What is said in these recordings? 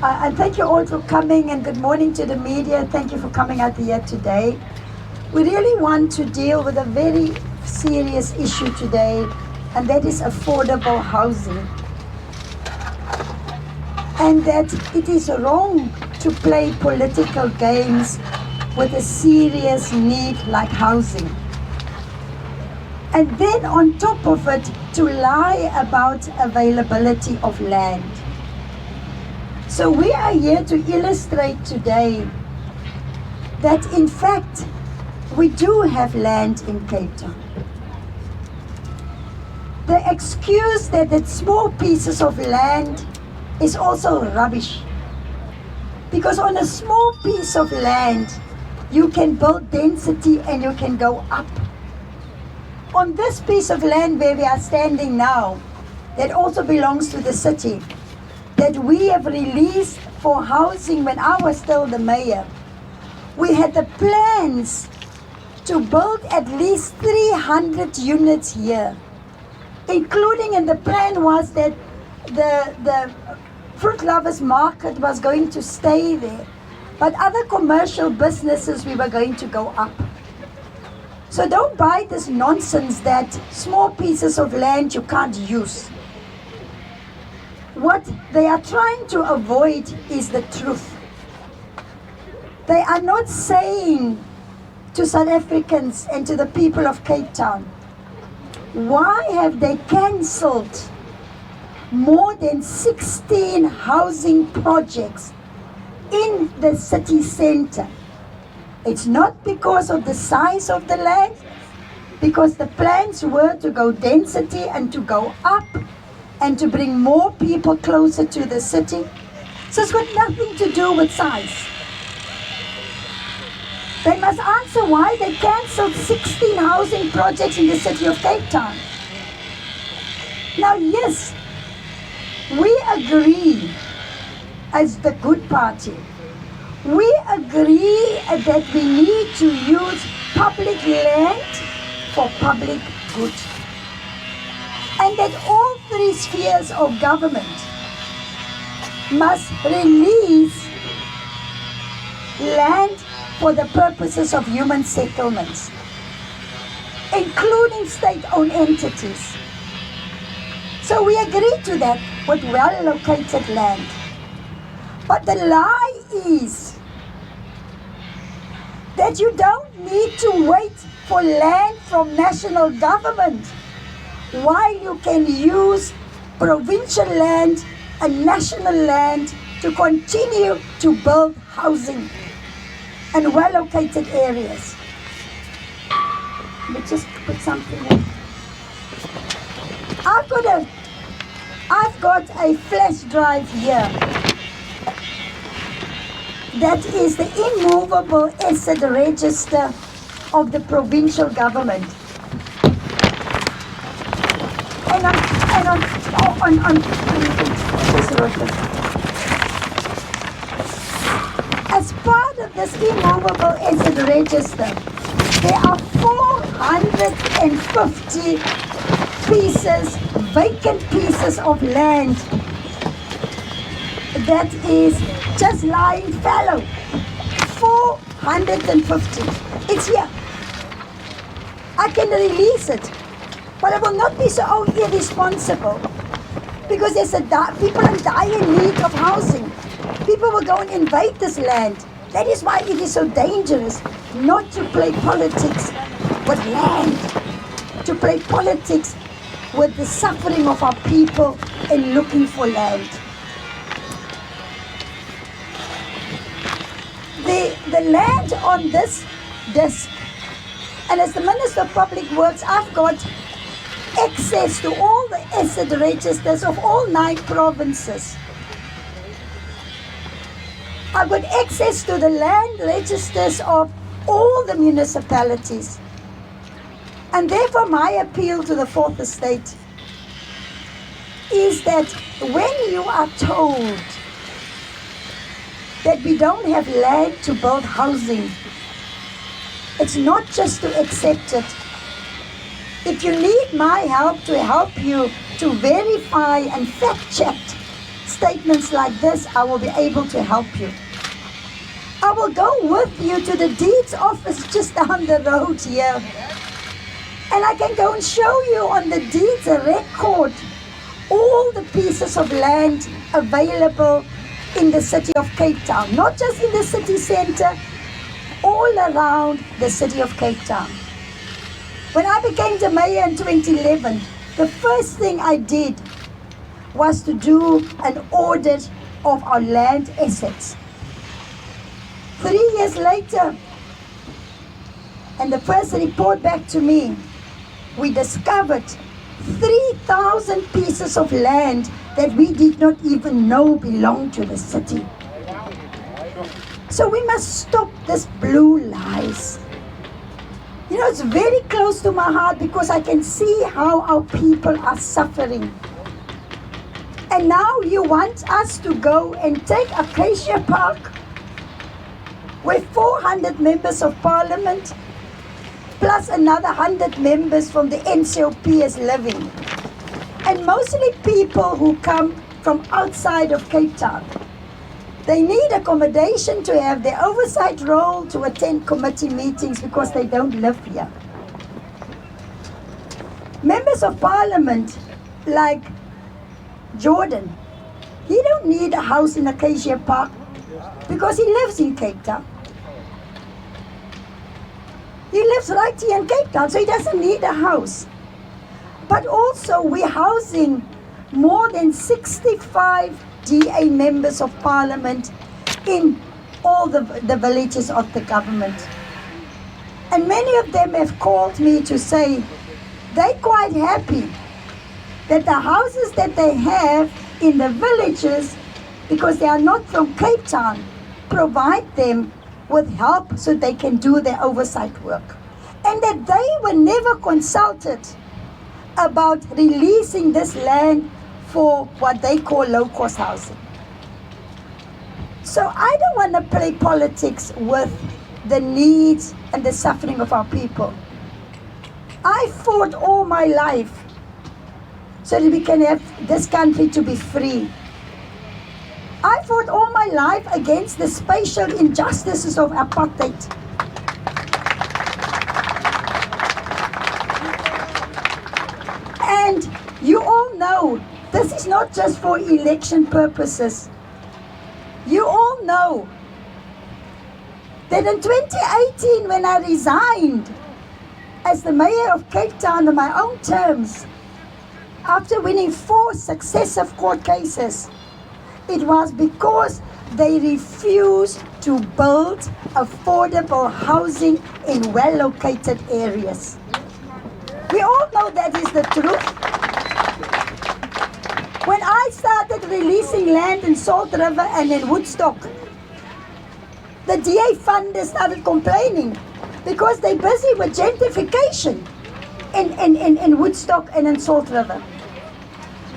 And thank you all for coming, and good morning to the media. Thank you for coming out here today. We really want to deal with a very serious issue today, and that is affordable housing. And that it is wrong to play political games with a serious need like housing. And then on top of it, to lie about availability of land. So we are here to illustrate today that in fact we do have land in Cape Town. The excuse that it's small pieces of land is also rubbish. Because on a small piece of land, you can build density and you can go up. On this piece of land where we are standing now, that also belongs to the city, that we have released for housing when I was still the mayor, we had the plans to build at least 300 units here, including, and the plan was that the Fruit Lovers Market was going to stay there, but other commercial businesses we were going to go up. So don't buy this nonsense that small pieces of land you can't use. What they are trying to avoid is the truth. They are not saying to South Africans and to the people of Cape Town, why have they cancelled more than 16 housing projects in the city center? It's not because of the size of the land, because the plans were to go density and to go up and to bring more people closer to the city. So it's got nothing to do with size. They must answer why they cancelled 16 housing projects in the city of Cape Town. Now yes, we agree as the good party. We agree that we need to use public land for public good. And that all three spheres of government must release land for the purposes of human settlements, including state-owned entities. So we agree to that with well-located land. But the lie is that you don't need to wait for land from national government while you can use provincial land and national land to continue to build housing in well-located areas. Let me just put something in. I've got a flash drive here that is the immovable asset register of the provincial government. As part of this immovable asset register, there are 450 vacant pieces of land that is just lying fallow. 450. It's here. I can release it, but I will not be so irresponsible, because people are in dire need of housing. People will go and invade this land. That is why it is so dangerous not to play politics with land, to play politics with the suffering of our people in looking for land. The land on this disc, and as the Minister of Public Works, I've got access to all the asset registers of all 9 provinces. I've got access to the land registers of all the municipalities. And therefore my appeal to the Fourth Estate is that when you are told that we don't have land to build housing, it's not just to accept it. If you need my help to help you to verify and fact check statements like this, I will be able to help you. I will go with you to the deeds office just down the road here. And I can go and show you on the deeds record all the pieces of land available in the city of Cape Town. Not just in the city centre, all around the city of Cape Town. When I became the mayor in 2011, the first thing I did was to do an audit of our land assets. 3 years later, and the first report back to me, we discovered 3,000 pieces of land that we did not even know belonged to the city. So we must stop this blue lies. You know, it's very close to my heart because I can see how our people are suffering. And now you want us to go and take Acacia Park, where 400 members of parliament, plus another 100 members from the NCOP is living. And mostly people who come from outside of Cape Town. They need accommodation to have their oversight role, to attend committee meetings because they don't live here. Members of parliament like Geordin, he don't need a house in Acacia Park because he lives in Cape Town. He lives right here in Cape Town, so he doesn't need a house. But also we're housing more than 65 DA members of parliament in all the villages of the government. And many of them have called me to say they're quite happy that the houses that they have in the villages, because they are not from Cape Town, provide them with help so they can do their oversight work. And that they were never consulted about releasing this land for what they call low-cost housing. So I don't want to play politics with the needs and the suffering of our people. I fought all my life so that we can have this country to be free. I fought all my life against the spatial injustices of apartheid. And you all know, this is not just for election purposes. You all know that in 2018, when I resigned as the mayor of Cape Town on my own terms, after winning 4 successive court cases, it was because they refused to build affordable housing in well-located areas. We all know that is the truth. When I started releasing land in Salt River and in Woodstock, the DA funders started complaining because they're busy with gentrification in Woodstock and in Salt River.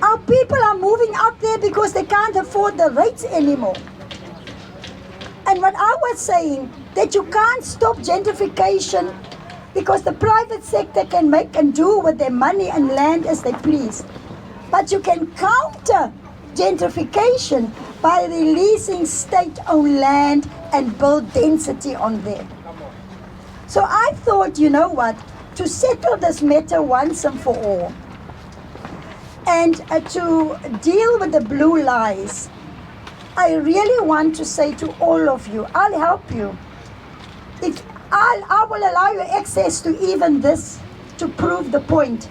Our people are moving up there because they can't afford the rates anymore. And what I was saying, that you can't stop gentrification because the private sector can make and do with their money and land as they please. But you can counter gentrification by releasing state-owned land and build density on there. So I thought, you know what, to settle this matter once and for all, and to deal with the blue lies, I really want to say to all of you, I'll help you. I will allow you access to even this to prove the point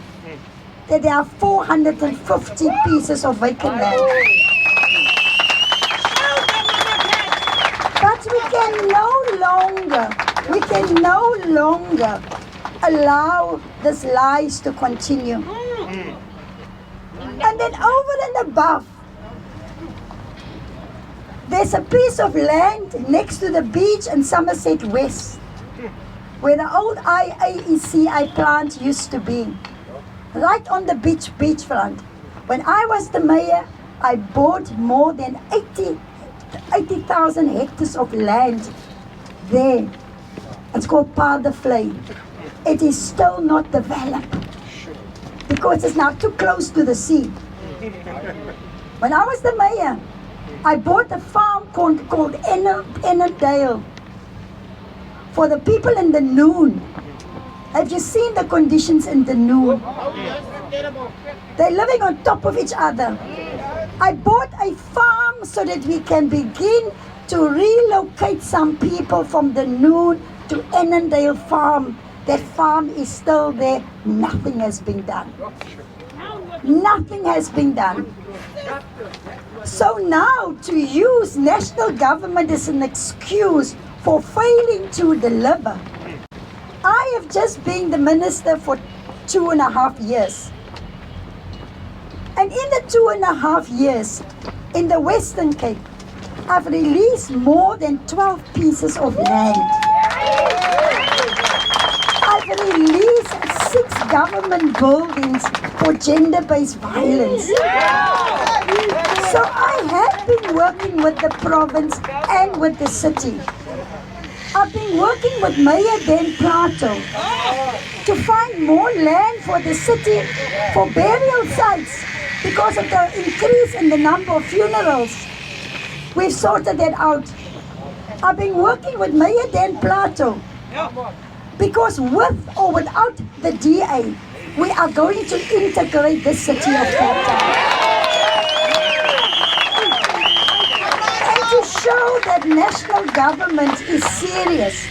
that there are 450 pieces of vacant land. But we can no longer allow these lies to continue. And then over and above, there's a piece of land next to the beach in Somerset West, where the old IAECI plant used to be, right on the beachfront. When I was the mayor, I bought more than 80,000 hectares of land there. It's called Paardenvlei. It is still not developed because it's now too close to the sea. When I was the mayor, I bought a farm called Annandale for the people in the Noon. Have you seen the conditions in the Noon? They're living on top of each other. I bought a farm so that we can begin to relocate some people from the Noon to Annandale Farm. That farm is still there. Nothing has been done. Nothing has been done. So now to use national government as an excuse for failing to deliver. I have just been the minister for 2.5 years. And in the 2.5 years in the Western Cape, I've released more than 12 pieces of land. I've released 6 government buildings for gender-based violence. So I have been working with the province and with the city. I've been working with Mayor Dan Plato to find more land for the city for burial sites because of the increase in the number of funerals. We've sorted that out. I've been working with Mayor Dan Plato because with or without the DA, we are going to integrate the city of Cape Town. To show that national government is serious,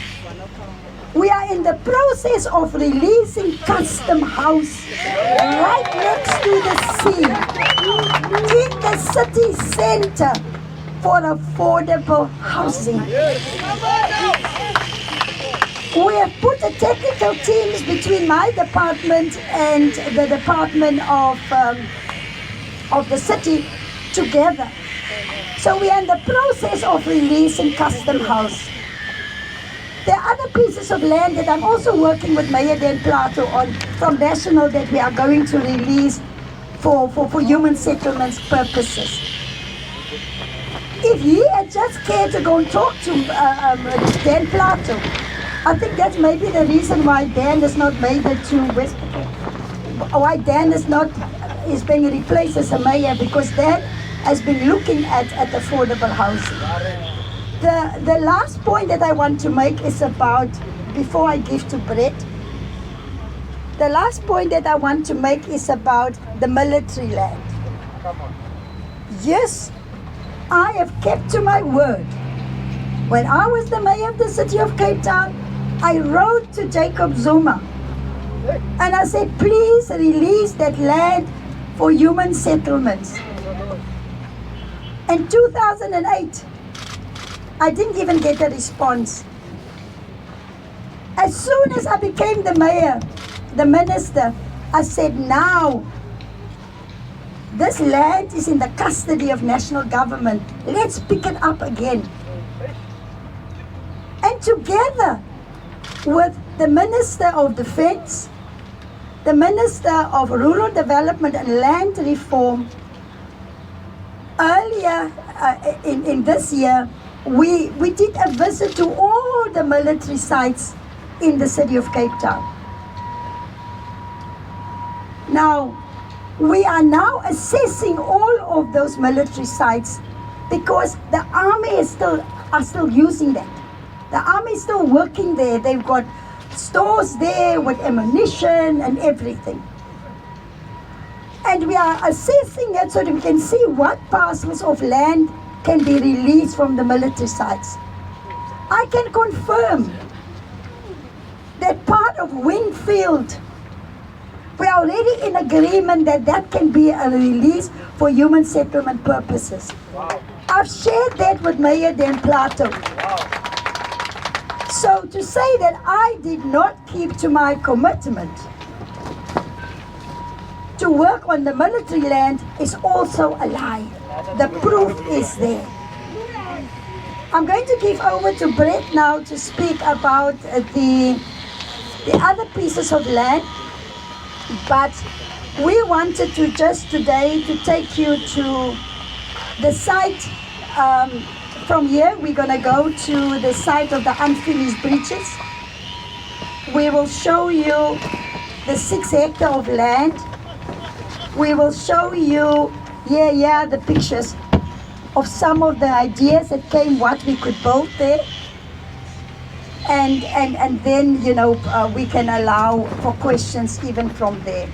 we are in the process of releasing Custom House right next to the sea in the city center for affordable housing. We have put the technical teams between my department and the department of the city together. So we are in the process of releasing Custom House. There are other pieces of land that I'm also working with Mayor Dan Plato on from national that we are going to release for human settlements purposes. If he had just cared to go and talk to Dan Plato, I think that's maybe the reason why Dan has not made it to West. Why Dan is being replaced as a mayor, because Dan has been looking at affordable housing. The last point that I want to make is about, before I give to Brett, the last point that I want to make is about the military land. Yes, I have kept to my word. When I was the mayor of the city of Cape Town, I wrote to Jacob Zuma and I said, please release that land for human settlements. In 2008, I didn't even get a response. As soon as I became the mayor, the minister, I said, now, this land is in the custody of national government. Let's pick it up again. And together with the Minister of Defense, the Minister of Rural Development and Land Reform, earlier in this year, we did a visit to all the military sites in the city of Cape Town. Now, we are now assessing all of those military sites because the army are still using that. The army is still working there. They've got stores there with ammunition and everything. And we are assessing it so that we can see what parcels of land can be released from the military sites. I can confirm that part of Winfield, we are already in agreement that that can be a release for human settlement purposes. Wow. I've shared that with Mayor Dan Plato. Wow. So to say that I did not keep to my commitment to work on the military land is also a lie. The proof is there. I'm going to give over to Brett now to speak about the other pieces of land, but we wanted to just today to take you to the site. From here we're going to go to the site of the unfinished bridges. We will show you the 6 hectares of land. We will show you, the pictures. of some of the ideas that came, what we could build there. And then, we can allow for questions even from there.